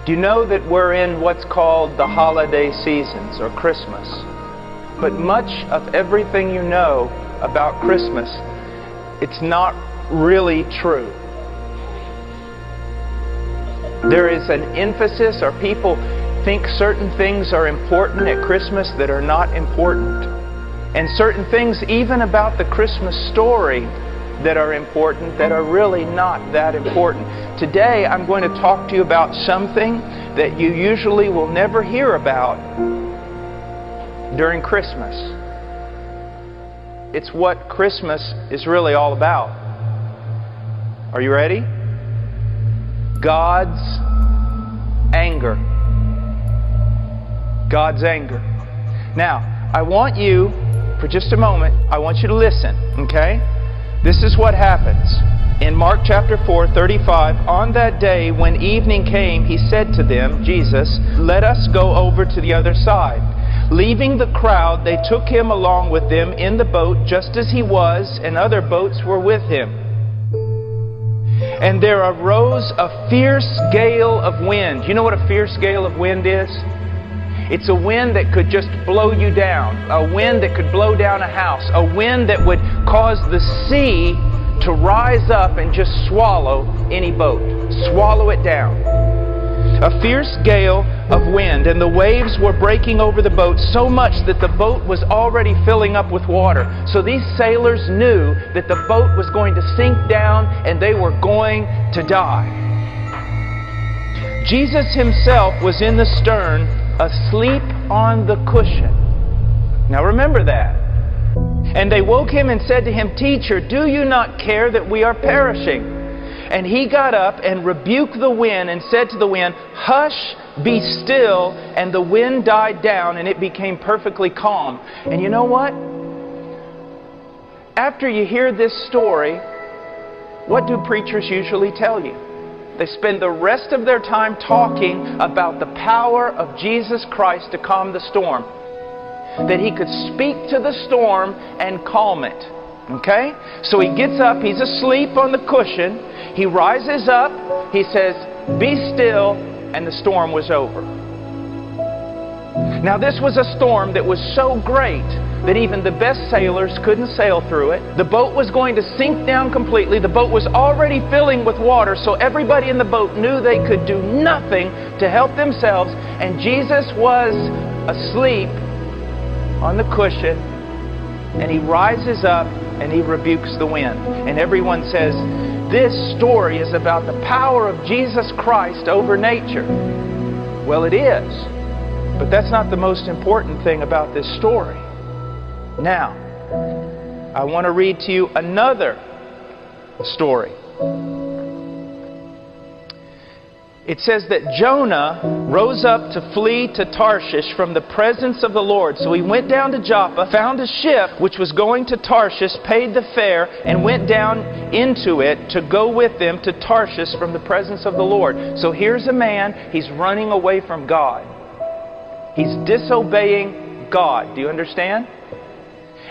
Do you know that we're in what's called the holiday seasons or Christmas? But much of everything you know about Christmas, it's not really true. There is an emphasis, or people think certain things are important at Christmas that are not important. And certain things even about the Christmas story that are important that are really not that important. Today I'm going to talk to you about something that you usually will never hear about during Christmas. It's what Christmas is really all about. Are you ready? God's anger. God's anger. Now, I want you, for just a moment, I want you to listen, okay? This is what happens. In Mark chapter 4:35, on that day when evening came, he said to them, Jesus, let us go over to the other side. Leaving the crowd, they took him along with them in the boat, just as he was, and other boats were with him. And there arose a fierce gale of wind. You know what a fierce gale of wind is? It's a wind that could just blow you down. A wind that could blow down a house. A wind that would cause the sea to rise up and just swallow any boat. Swallow it down. A fierce gale of wind, and the waves were breaking over the boat so much that the boat was already filling up with water. So these sailors knew that the boat was going to sink down and they were going to die. Jesus himself was in the stern, asleep on the cushion. Now remember that. And they woke him and said to him, Teacher, do you not care that we are perishing? And he got up and rebuked the wind and said to the wind, Hush, be still. And the wind died down and it became perfectly calm. And you know what? After you hear this story, what do preachers usually tell you? They spend the rest of their time talking about the power of Jesus Christ to calm the storm. That he could speak to the storm and calm it. Okay? So he gets up, he's asleep on the cushion. He rises up, he says, Be still, and the storm was over. Now this was a storm that was so great that even the best sailors couldn't sail through it. The boat was going to sink down completely. The boat was already filling with water, so everybody in the boat knew they could do nothing to help themselves. And Jesus was asleep on the cushion, and he rises up and he rebukes the wind. And everyone says, this story is about the power of Jesus Christ over nature. Well, it is. But that's not the most important thing about this story. Now, I want to read to you another story. It says that Jonah rose up to flee to Tarshish from the presence of the Lord. So he went down to Joppa, found a ship which was going to Tarshish, paid the fare, and went down into it to go with them to Tarshish from the presence of the Lord. So here's a man, he's running away from God. He's disobeying God. Do you understand?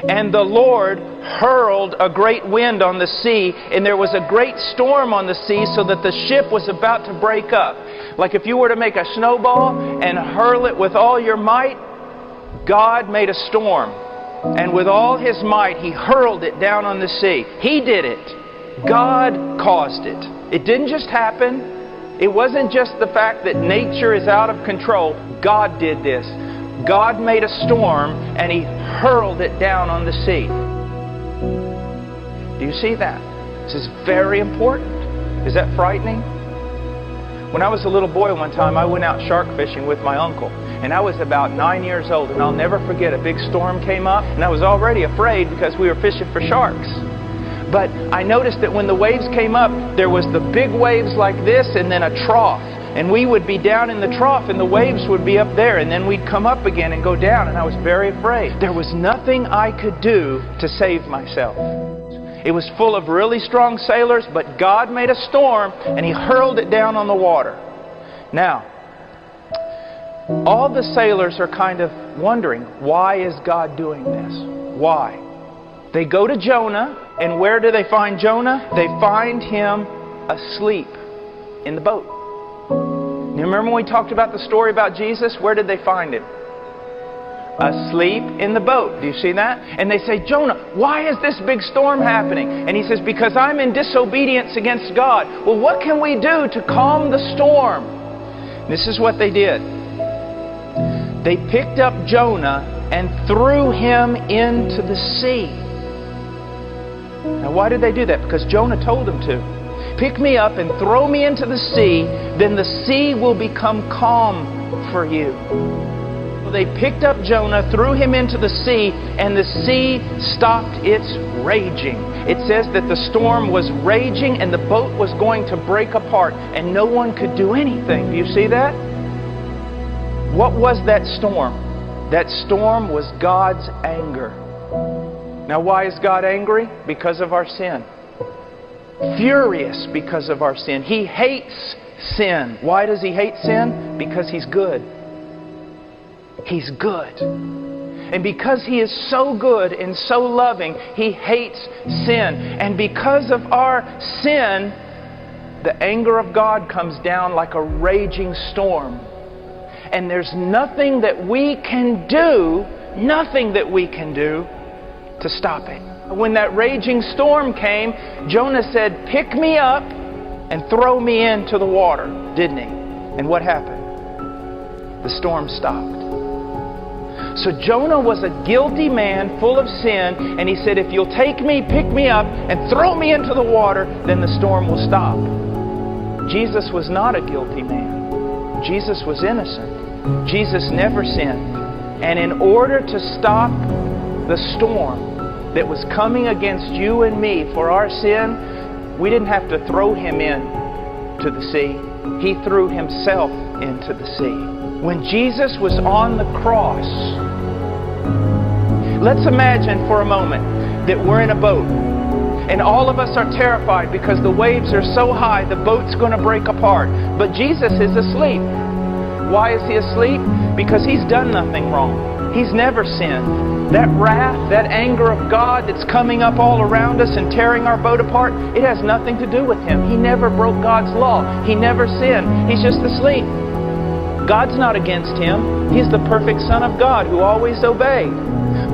And the Lord hurled a great wind on the sea, and there was a great storm on the sea, so that the ship was about to break up. Like if you were to make a snowball and hurl it with all your might, God made a storm. And with all His might, He hurled it down on the sea. He did it. God caused it. It didn't just happen. It wasn't just the fact that nature is out of control. God did this. God made a storm and He hurled it down on the sea. Do you see that? This is very important. Is that frightening? When I was a little boy one time, I went out shark fishing with my uncle. And I was about 9 years old. And I'll never forget, a big storm came up. And I was already afraid because we were fishing for sharks. But I noticed that when the waves came up, there was the big waves like this and then a trough. And we would be down in the trough and the waves would be up there, and then we'd come up again and go down, and I was very afraid. There was nothing I could do to save myself. It was full of really strong sailors, but God made a storm and He hurled it down on the water. Now, all the sailors are kind of wondering, why is God doing this? Why? They go to Jonah, and where do they find Jonah? They find him asleep in the boat. You remember when we talked about the story about Jesus? Where did they find him? Asleep in the boat. Do you see that? And they say, Jonah, why is this big storm happening? And he says, because I'm in disobedience against God. Well, what can we do to calm the storm? This is what they did. They picked up Jonah and threw him into the sea. Now, why did they do that? Because Jonah told them to. Pick me up and throw me into the sea, then the sea will become calm for you. They picked up Jonah, threw him into the sea, and the sea stopped its raging. It says that the storm was raging and the boat was going to break apart, and no one could do anything. Do you see that? What was that storm? That storm was God's anger. Now, why is God angry? Because of our sin. Furious because of our sin. He hates sin. Why does He hate sin? Because He's good. He's good. And because He is so good and so loving, He hates sin. And because of our sin, the anger of God comes down like a raging storm. And there's nothing that we can do to stop it. When that raging storm came, Jonah said, pick me up and throw me into the water, didn't he? And what happened? The storm stopped. So Jonah was a guilty man full of sin, and he said, if you'll take me, pick me up, and throw me into the water, then the storm will stop. Jesus was not a guilty man. Jesus was innocent. Jesus never sinned. And in order to stop the storm that was coming against you and me for our sin, we didn't have to throw Him into the sea. He threw Himself into the sea. When Jesus was on the cross, let's imagine for a moment that we're in a boat and all of us are terrified because the waves are so high the boat's going to break apart. But Jesus is asleep. Why is He asleep? Because He's done nothing wrong. He's never sinned. That wrath, that anger of God that's coming up all around us and tearing our boat apart, it has nothing to do with Him. He never broke God's law. He never sinned. He's just asleep. God's not against him. He's the perfect Son of God who always obeyed.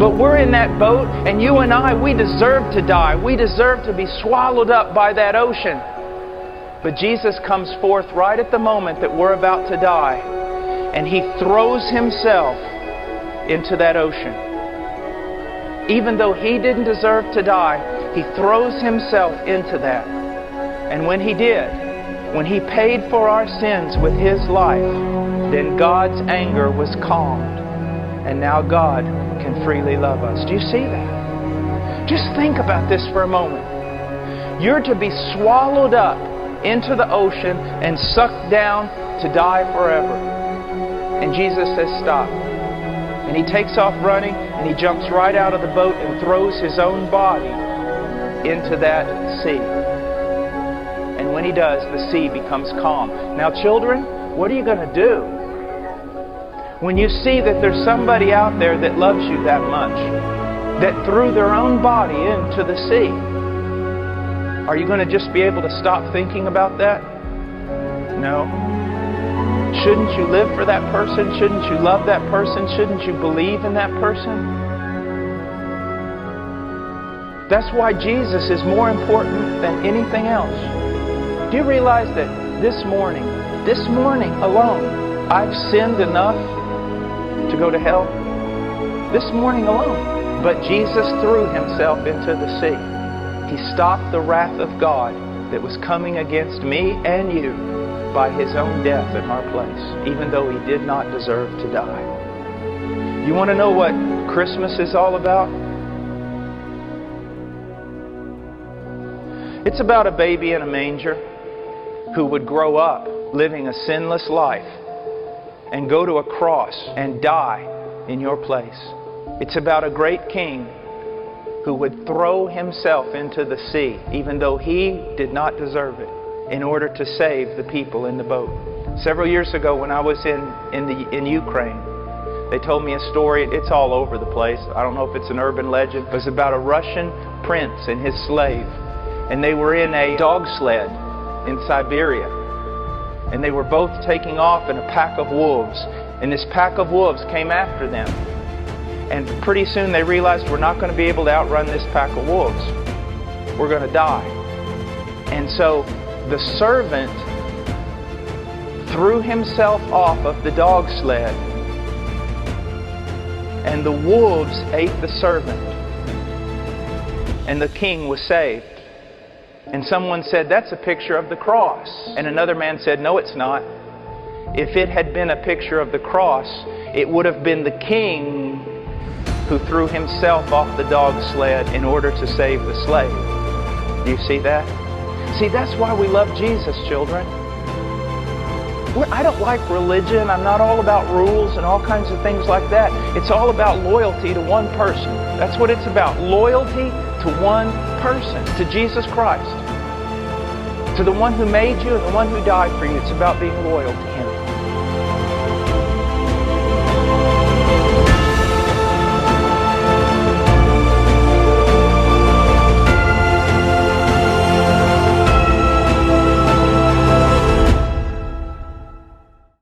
But we're in that boat, and you and I, we deserve to die. We deserve to be swallowed up by that ocean. But Jesus comes forth right at the moment that we're about to die, and He throws Himself into that ocean. Even though He didn't deserve to die, He throws Himself into that. And when He did, when He paid for our sins with His life, then God's anger was calmed. And now God can freely love us. Do you see that? Just think about this for a moment. You're to be swallowed up into the ocean and sucked down to die forever. And Jesus says, stop. And He takes off running, and He jumps right out of the boat and throws His own body into that sea. And when He does, the sea becomes calm. Now, children, what are you going to do when you see that there's somebody out there that loves you that much, that threw their own body into the sea? Are you going to just be able to stop thinking about that? No. Shouldn't you live for that person? Shouldn't you love that person? Shouldn't you believe in that person? That's why Jesus is more important than anything else. Do you realize that this morning alone, I've sinned enough to go to hell? This morning alone. But Jesus threw Himself into the sea. He stopped the wrath of God that was coming against me and you by His own death in our place, even though He did not deserve to die. You want to know what Christmas is all about? It's about a baby in a manger who would grow up living a sinless life and go to a cross and die in your place. It's about a great king who would throw Himself into the sea, even though He did not deserve it, in order to save the people in the boat. Several years ago when I was in Ukraine, they told me a story. It's all over the place. I don't know if it's an urban legend. It was about a Russian prince and his slave. And they were in a dog sled in Siberia. and they were both taking off in a pack of wolves. And this pack of wolves came after them. And pretty soon they realized, we're not going to be able to outrun this pack of wolves. We're going to die. And so the servant threw himself off of the dog sled, and the wolves ate the servant, and the king was saved. And someone said, that's a picture of the cross. And another man said, no, it's not. If it had been a picture of the cross, it would have been the king who threw himself off the dog sled in order to save the slave. Do you see that? See, that's why we love Jesus, children. I don't like religion. I'm not all about rules and all kinds of things like that. It's all about loyalty to one person. That's what it's about. Loyalty to one person, to Jesus Christ. To the one who made you and the one who died for you. It's about being loyal to Him.